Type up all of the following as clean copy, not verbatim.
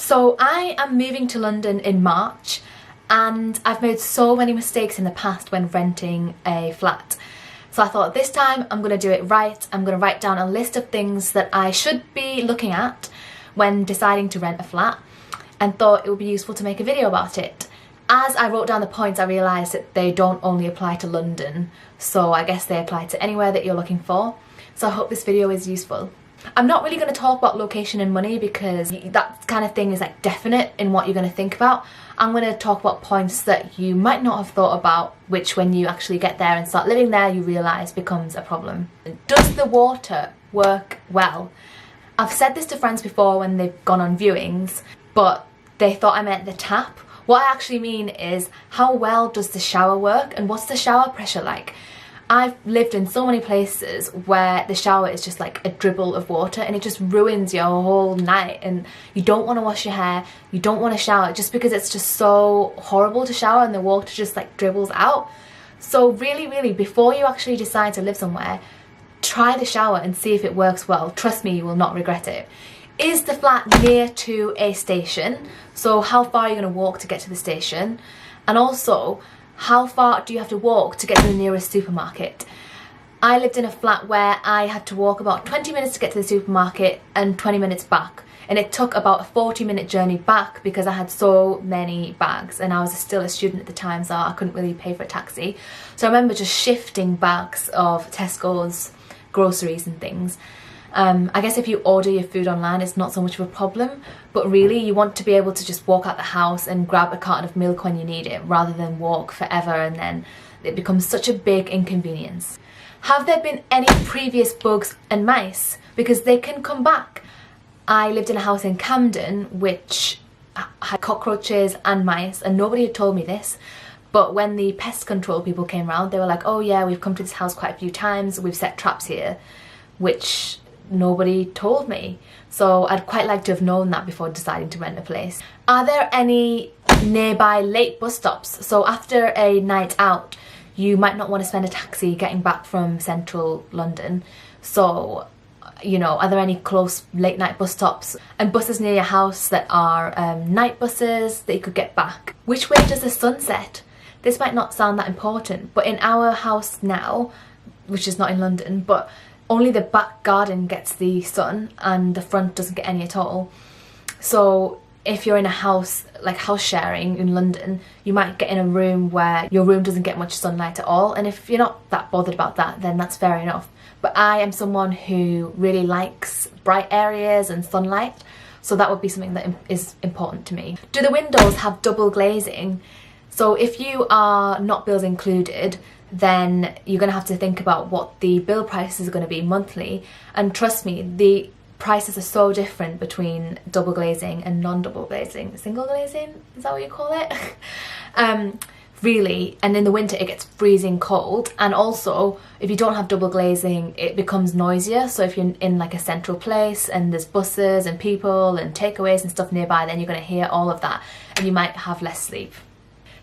So I am moving to London in March, and I've made so many mistakes in the past when renting a flat. So I thought this time I'm going to do it right. I'm going to write down a list of things that I should be looking at when deciding to rent a flat, and thought it would be useful to make a video about it. As I wrote down the points, I realised that they don't only apply to London, so I guess they apply to anywhere that you're looking for. So I hope this video is useful. I'm not really going to talk about location and money because that kind of thing is like definite in what you're going to think about. I'm going to talk about points that you might not have thought about, which when you actually get there and start living there you realise becomes a problem. Does the water work well? I've said this to friends before when they've gone on viewings, but they thought I meant the tap. What I actually mean is, how well does the shower work and what's the shower pressure like? I've lived in so many places where the shower is just like a dribble of water and it just ruins your whole night, and you don't want to wash your hair, you don't want to shower just because it's just so horrible to shower and the water just like dribbles out. So really, before you actually decide to live somewhere, try the shower and see if it works well. Trust me, you will not regret it. Is the flat near to a station? So how far are you going to walk to get to the station? And also, how far do you have to walk to get to the nearest supermarket? I lived in a flat where I had to walk about 20 minutes to get to the supermarket and 20 minutes back. And it took about a 40-minute journey back because I had so many bags and I was still a student at the time, so I couldn't really pay for a taxi. So I remember just shifting bags of Tesco's groceries and things. I guess if you order your food online it's not so much of a problem, but really you want to be able to just walk out the house and grab a carton of milk when you need it rather than walk forever, and then it becomes such a big inconvenience. Have there been any previous bugs and mice? Because they can come back. I lived in a house in Camden which had cockroaches and mice, and nobody had told me this, but when the pest control people came around they were like, oh yeah, we've come to this house quite a few times, we've set traps here, which nobody told me. So I'd quite like to have known that before deciding to rent a place. Are there any nearby late bus stops? So after a night out you might not want to spend a taxi getting back from central London, so you know, are there any close late night bus stops and buses near your house that are night buses that you could get back? Which way does the sun set? This might not sound that important, but in our house now, which is not in London, but only the back garden gets the sun and the front doesn't get any at all. So if you're in a house, like house sharing in London, you might get in a room where your room doesn't get much sunlight at all, and if you're not that bothered about that, then that's fair enough. But I am someone who really likes bright areas and sunlight, so that would be something that is important to me. Do the windows have double glazing? So if you are not bills included, then you're going to have to think about what the bill prices are going to be monthly, and trust me, the prices are so different between double glazing and non-double glazing. Single glazing, is that what you call it? Really, and in the winter it gets freezing cold, and also if you don't have double glazing it becomes noisier. So if you're in like a central place and there's buses and people and takeaways and stuff nearby, then you're going to hear all of that and you might have less sleep.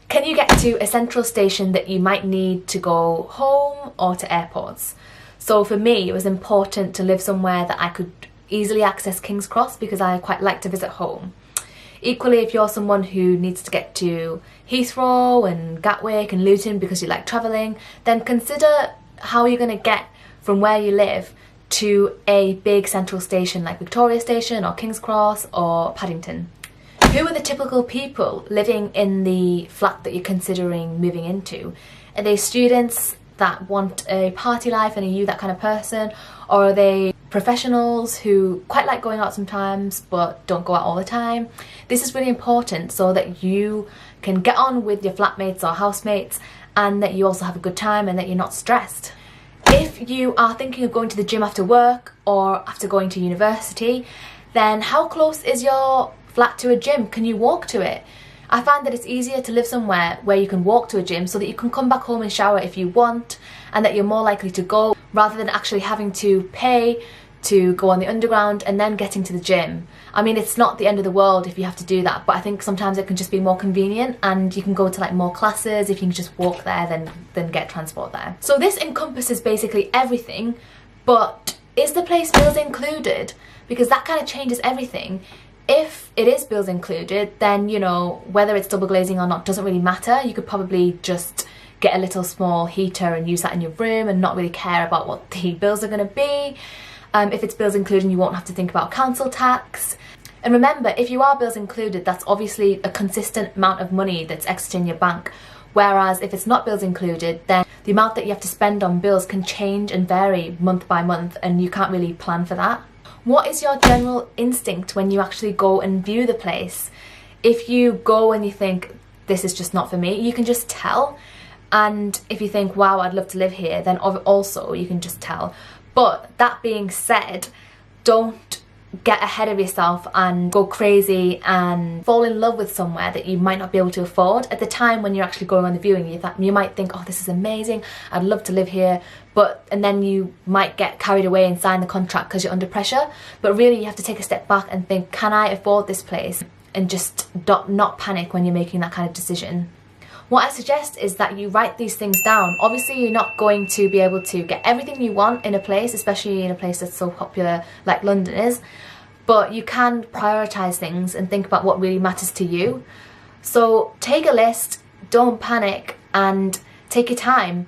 Can you get to a central station that you might need to go home or to airports? So for me it was important to live somewhere that I could easily access King's Cross because I quite like to visit home. Equally, if you're someone who needs to get to Heathrow and Gatwick and Luton because you like travelling, then consider how you're going to get from where you live to a big central station like Victoria Station or King's Cross or Paddington. Who are the typical people living in the flat that you're considering moving into? Are they students that want a party life and are you that kind of person? Or are they professionals who quite like going out sometimes but don't go out all the time? This is really important so that you can get on with your flatmates or housemates and that you also have a good time and that you're not stressed. If you are thinking of going to the gym after work or after going to university, then how close is your flat to a gym? Can you walk to it? I find that it's easier to live somewhere where you can walk to a gym so that you can come back home and shower if you want, and that you're more likely to go rather than actually having to pay to go on the underground and then getting to the gym. I mean, it's not the end of the world if you have to do that, but I think sometimes it can just be more convenient and you can go to like more classes if you can just walk there than get transport there. So this encompasses basically everything, but is the place bills included? Because that kind of changes everything. If it is bills included, then, you know, whether it's double glazing or not doesn't really matter. You could probably just get a little small heater and use that in your room and not really care about what the bills are going to be. If it's bills included, you won't have to think about council tax. And remember, if you are bills included, that's obviously a consistent amount of money that's extra in your bank. Whereas if it's not bills included, then the amount that you have to spend on bills can change and vary month by month, and you can't really plan for that. What is your general instinct when you actually go and view the place? If you go and you think, this is just not for me, you can just tell. And if you think, wow, I'd love to live here, then also you can just tell. But that being said, don't get ahead of yourself and go crazy and fall in love with somewhere that you might not be able to afford. At the time when you're actually going on the viewing, you might think, oh, this is amazing, I'd love to live here, and then you might get carried away and sign the contract because you're under pressure. But really you have to take a step back and think, can I afford this place? And just not panic when you're making that kind of decision. What I suggest is that you write these things down. Obviously you're not going to be able to get everything you want in a place, especially in a place that's so popular like London is, but you can prioritise things and think about what really matters to you. So take a list, don't panic, and take your time.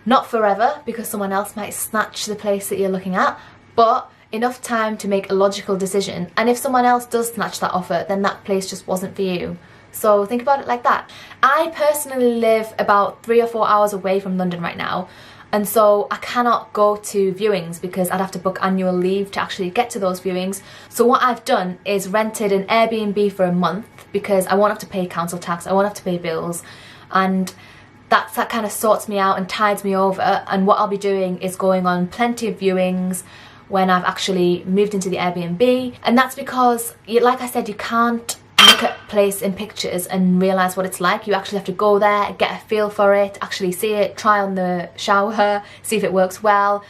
Not forever, because someone else might snatch the place that you're looking at, but enough time to make a logical decision. And if someone else does snatch that offer, then that place just wasn't for you. So think about it like that. I personally live about 3 or 4 hours away from London right now, and so I cannot go to viewings because I'd have to book annual leave to actually get to those viewings. So what I've done is rented an Airbnb for a month because I won't have to pay council tax, I won't have to pay bills, and that kind of sorts me out and tides me over. And what I'll be doing is going on plenty of viewings when I've actually moved into the Airbnb. And that's because, like I said, you can't look at place in pictures and realise what it's like. You actually have to go there, get a feel for it, actually see it, try on the shower, see if it works well,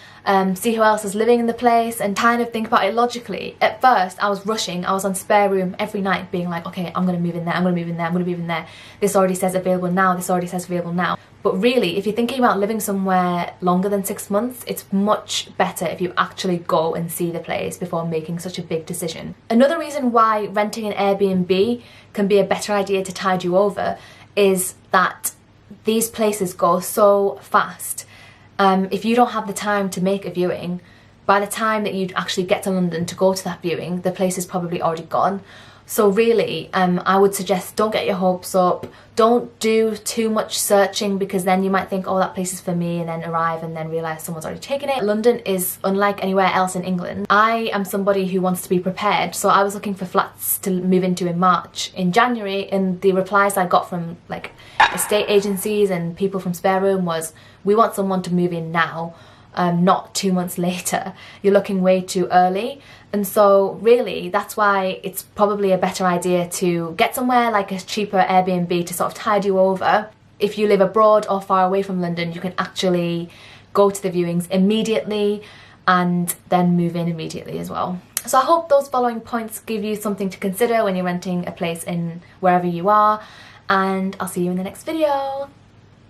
see who else is living in the place, and kind of think about it logically. At first I was rushing, I was on spare room every night being like, okay, I'm going to move in there, I'm going to move in there, I'm going to move in there, this already says available now, this already says available now. But really, if you're thinking about living somewhere longer than 6 months, it's much better if you actually go and see the place before making such a big decision. Another reason why renting an Airbnb can be a better idea to tide you over is that these places go so fast. If you don't have the time to make a viewing, by the time that you actually get to London to go to that viewing, the place is probably already gone. So really, I would suggest don't get your hopes up, don't do too much searching, because then you might think, oh, that place is for me, and then arrive and then realise someone's already taken it. London is unlike anywhere else in England. I am somebody who wants to be prepared, so I was looking for flats to move into in March. In January, and the replies I got from like estate agencies and people from spare room was, we want someone to move in now, not 2 months later. You're looking way too early. And so really, that's why it's probably a better idea to get somewhere like a cheaper Airbnb to sort of tide you over. If you live abroad or far away from London, you can actually go to the viewings immediately and then move in immediately as well. So I hope those following points give you something to consider when you're renting a place in wherever you are, and I'll see you in the next video.